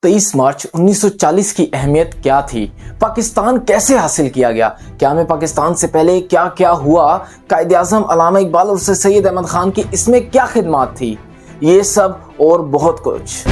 23 मार्च 1940 की अहमियत क्या थी? पाकिस्तान कैसे हासिल किया गया? क्या हमें पाकिस्तान से पहले क्या क्या हुआ? कायदे आज़म अल्लामा इकबाल और सर सैयद अहमद खान की इसमें क्या खिदमत थी? ये सब और बहुत कुछ।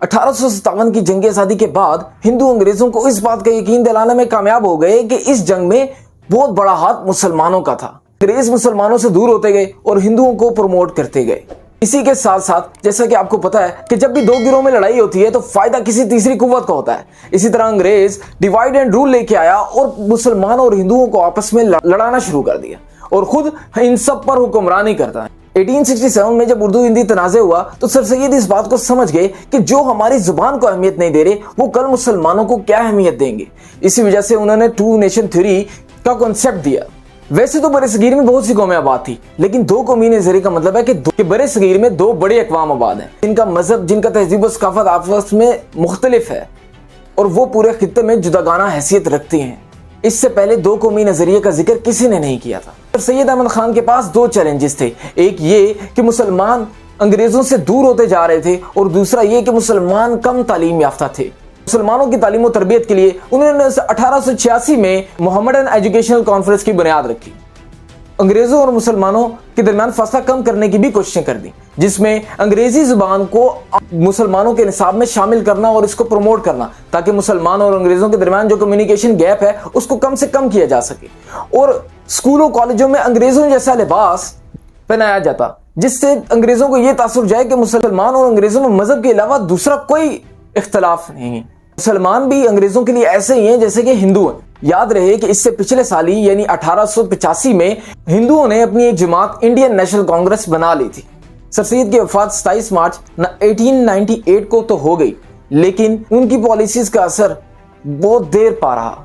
1857 की जंग आज़ादी के बाद हिंदू अंग्रेजों को इस बात का यकीन दिलाने में कामयाब हो गए कि इस जंग में बहुत बड़ा हाथ मुसलमानों का था। अंग्रेज मुसलमानों से दूर होते गए और हिंदुओं को प्रमोट करते गए। इसी के साथ साथ जैसा कि आपको पता है कि जब भी दो गिरोह में लड़ाई होती है तो फायदा किसी तीसरी कुव्वत का होता है। इसी तरह अंग्रेज डिवाइड एंड रूल लेके आया और मुसलमानों और हिंदुओं को आपस में लड़ाना शुरू कर दिया और खुद इन सब पर हुक्मरानी करता है। 1867 में जब उर्दू हिंदी तनाज़े हुआ तो सर सैयद इस बात को समझ गए कि जो हमारी जुबान को अहमियत नहीं दे रहे वो कल मुसलमानों को क्या अहमियत देंगे। इसी वजह से उन्होंने टू नेशन थ्योरी का कॉन्सेप्ट दिया। वैसे तो बरे-सगीर में बहुत सी कौमें आबाद थी, लेकिन दो कौमी नजरिए का मतलब है कि बरे-सगीर में दो बड़े अक़वाम आबाद हैं जिनका मजहब, जिनका तहजीब और सकाफत आपस में मुख्तलिफ है और वो पूरे खित्ते में जुदागाना हैसियत रखती हैं। इससे पहले दो कौमी नजरिए का जिक्र किसी ने नहीं किया था। सर सैयद अहमद खान के पास दो चैलेंजेस थे। एक ये कि मुसलमान अंग्रेजों से दूर होते जा रहे थे और दूसरा ये कि मुसलमान कम तालीम याफ्ता थे। मुसलमानों की तालीम और तरबियत के लिए उन्होंने 1886 में मोहम्मदन एजुकेशनल कॉन्फ्रेंस की बुनियाद रखी। अंग्रेजों और मुसलमानों के दरमियान फासला कम करने की भी कोशिशें कर दी, जिसमें अंग्रेजी जुबान को मुसलमानों के निसाब में शामिल करना और इसको प्रमोट करना ताकि मुसलमानों और अंग्रेजों के दरमियान जो कम्युनिकेशन गैप है उसको कम से कम किया जा सके। और स्कूलों कॉलेजों में अंग्रेजों जैसा लिबास पहनाया जाता जिससे अंग्रेजों को यह तासुर जाए कि मुसलमान और अंग्रेजों में मजहब के अलावा दूसरा कोई इख्तलाफ नहीं है। मुसलमान भी अंग्रेजों के लिए ऐसे ही हैं जैसे कि हिंदू हैं। याद रहे कि इससे पिछले साल ही यानी 1885 में हिंदुओं ने अपनी एक जमात इंडियन नेशनल कांग्रेस बना ली थी। सर सैयद की वफात 27 मार्च 1898 को तो हो गई, लेकिन उनकी पॉलिसीज का असर बहुत देर पा रहा।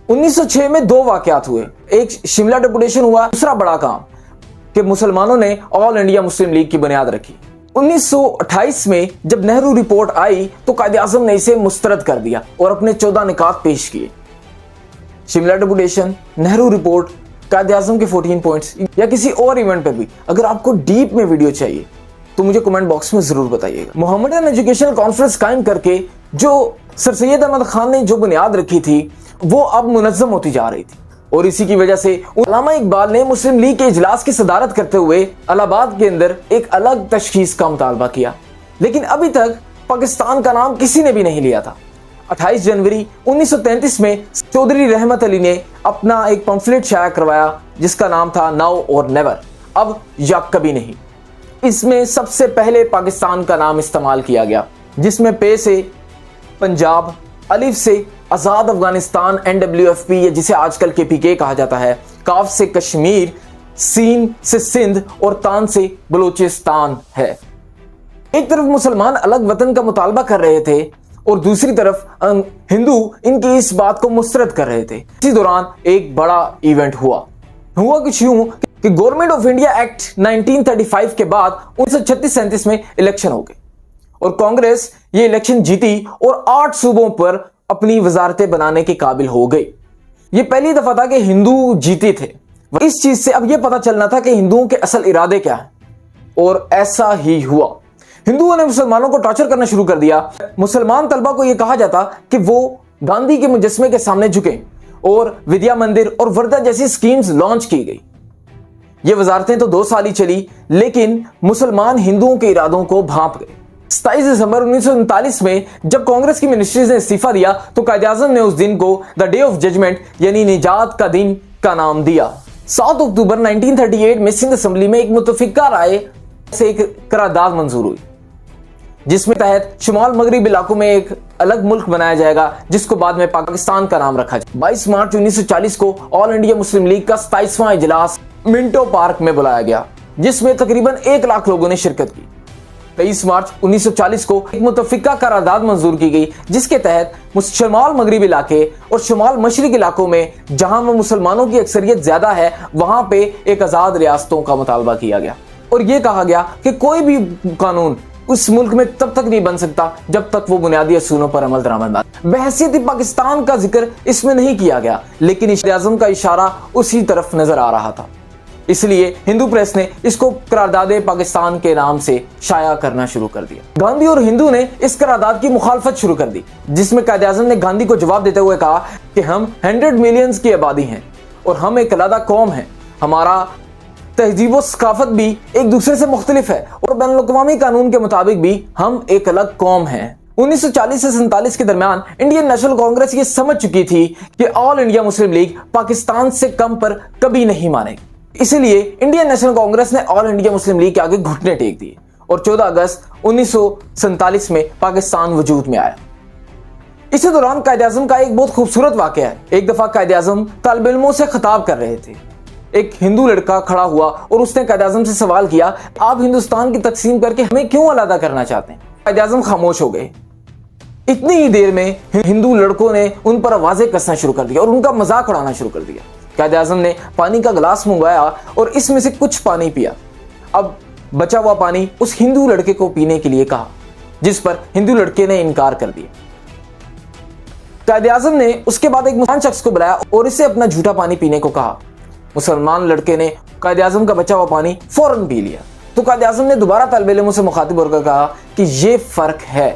1906 में दो वाकयात हुए। एक शिमला डेपुटेशन हुआ, दूसरा बड़ा काम कि मुसलमानों ने ऑल इंडिया मुस्लिम लीग की बुनियाद रखी। 1928 में जब नेहरू रिपोर्ट आई तो कायदे आज़म ने इसे मुस्तरद कर दिया और अपने 14 निकात पेश किए। शिमला डेपुटेशन, नेहरू रिपोर्ट, कायदे आज़म के 14 पॉइंट्स या किसी और इवेंट पे भी अगर आपको डीप में वीडियो चाहिए तो मुझे कमेंट बॉक्स में जरूर बताइएगा। मोहम्मदन एजुकेशनल कॉन्फ्रेंस कायम करके जो सर सैयद अहमद खान ने जो बुनियाद रखी थी वो अब मुनज़्ज़म होती जा रही थी और इसी की वजह से अल्लामा इकबाल ने मुस्लिम लीग के इजलास की सदारत करते हुए इलाहाबाद के अंदर एक अलग तशखीस का मुतालबा किया, लेकिन अभी तक पाकिस्तान का नाम किसी ने भी नहीं लिया था। 28 जनवरी 1933 में चौधरी रहमत अली ने अपना एक पंफलेट शाया करवाया जिसका नाम था नाउ और नेवर, अब या कभी नहीं। इसमें सबसे पहले पाकिस्तान का नाम इस्तेमाल किया गया, जिसमें पे से पंजाब, अलिफ से आज़ाद अफगानिस्तान NWFP या जिसे आजकल KPK कहा जाता है, काफ से कश्मीर, सीन से सिंध और तान से बलूचिस्तान है। एक तरफ मुसलमान अलग वतन का मुतालबा कर रहे थे और दूसरी तरफ हिंदू इनकी इस बात को मुस्तरद कर रहे थे। इसी दौरान एक बड़ा इवेंट हुआ कुछ यूं कि गवर्नमेंट ऑफ इंडिया एक्ट 1935 के बाद 1936-37 में इलेक्शन हो गए और कांग्रेस ये इलेक्शन जीती और 8 सूबों पर अपनी वजारतें बनाने के काबिल हो गई। ये पहली दफा था कि हिंदू जीते थे। इस चीज से अब यह पता चलना था कि हिंदुओं के असल इरादे क्या हैं और ऐसा ही हुआ। हिंदुओं ने मुसलमानों को टॉर्चर करना शुरू कर दिया। मुसलमान तलबा को यह कहा जाता कि वो गांधी के मुजस्मे के सामने झुके और विद्या मंदिर और वर्धा जैसी स्कीम्स लॉन्च की गई। ये वजारतें तो 2 साल ही चली, लेकिन मुसलमान हिंदुओं के इरादों को भांप गए। 27 दिसंबर 1939 में जब कांग्रेस की मिनिस्ट्रीज ने इस्तीफा दिया तो कायदे आज़म ने उस दिन को द डे ऑफ जजमेंट यानी निजात का दिन का नाम दिया। 7 अक्टूबर 1938 में सिंध असेंबली में एक मुतफिका राय से एक करारदाद मंजूर हुई, जिसमें तहत शुमाल मगरिब इलाकों में एक अलग मुल्क बनाया जाएगा जिसको बाद में पाकिस्तान का नाम रखा जाए। 22 मार्च 1940 को ऑल इंडिया मुस्लिम लीग का 27वां इजलास मिंटो पार्क में बुलाया गया, जिसमें तकरीबन 1 लाख लोगों ने शिरकत की। 23 मार्च 1940 को एक मुतफिका करारदाद मंजूर की गई, जिसके तहत शुमाल मगरिब इलाके और शुमाल मशरिक इलाकों में जहां मुसलमानों की अक्सरियत ज्यादा है वहां पे एक आजाद रियासतों का मुतालबा किया गया और यह कहा गया कि कोई भी कानून उस मुल्क में तब तक नहीं बन सकता जब तक वो बुनियादी असूलों पर अमल दरामद ना। बहसीत पाकिस्तान का जिक्र इसमें नहीं किया गया, लेकिन कायदे आज़म का इशारा उसी तरफ नजर आ रहा था। اس لیے ہندو پریس نے اس کو قرارداد پاکستان کے نام سے شائع کرنا شروع کر دیا۔ گاندھی اور ہندو نے اس قرارداد کی مخالفت شروع کر دی، جس میں قائد اعظم نے گاندھی کو جواب دیتے ہوئے کہا کہ ہم 100 ملین کی آبادی ہیں اور ہم ایک علیحدہ قوم ہیں، ہمارا تہذیب و ثقافت بھی ایک دوسرے سے مختلف ہے اور بین الاقوامی قانون کے مطابق بھی ہم ایک الگ قوم ہیں۔ 1940 سے 47 کے درمیان انڈین نیشنل کانگریس یہ سمجھ چکی تھی کہ آل انڈیا مسلم لیگ پاکستان سے کم پر کبھی نہیں مانے گی، اسی لیے انڈین نیشنل کانگریس نے آل انڈیا مسلم لیگ کے آگے گھٹنے ٹیک دیے اور 14 اگست 1947 میں پاکستان وجود میں آیا۔ اسی دوران قائد اعظم کا ایک بہت خوبصورت واقعہ ہے۔ ایک دفعہ قائد اعظم طالب علموں سے خطاب کر رہے تھے، ایک ہندو لڑکا کھڑا ہوا اور اس نے قائد اعظم سے سوال کیا، آپ ہندوستان کی تقسیم کر کے ہمیں کیوں علیحدہ کرنا چاہتے ہیں؟ قائد اعظم خاموش ہو گئے۔ اتنی ہی دیر میں ہندو لڑکوں نے ان پر آوازیں کسنا شروع کر دیا اور ان کا مذاق اڑانا شروع کر دیا۔ قائد اعظم نے پانی کا گلاس منگوایا اور اس میں سے کچھ پانی پیا۔ اب بچا ہوا پانی اس ہندو لڑکے کو پینے کے لیے کہا، جس پر ہندو لڑکے نے انکار کر دیا۔ قائد اعظم نے اس کے بعد ایک مسلمان شخص کو بلایا اور اسے اپنا جھوٹا پانی پینے کو کہا۔ مسلمان لڑکے نے قائد اعظم کا بچا ہوا پانی فوراً پی لیا۔ تو قائد اعظم نے دوبارہ طالب علموں سے مخاطب ہو کر کہا کہ یہ فرق ہے۔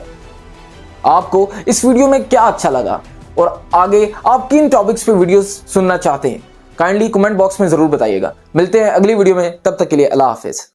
آپ کو اس ویڈیو میں کیا اچھا لگا اور آگے آپ کن ٹاپکس پہ ویڈیوز سننا چاہتے ہیں؟ کائنڈلی کمنٹ باکس میں ضرور بتائیے گا۔ ملتے ہیں اگلی ویڈیو میں، تب تک کے لیے اللہ حافظ۔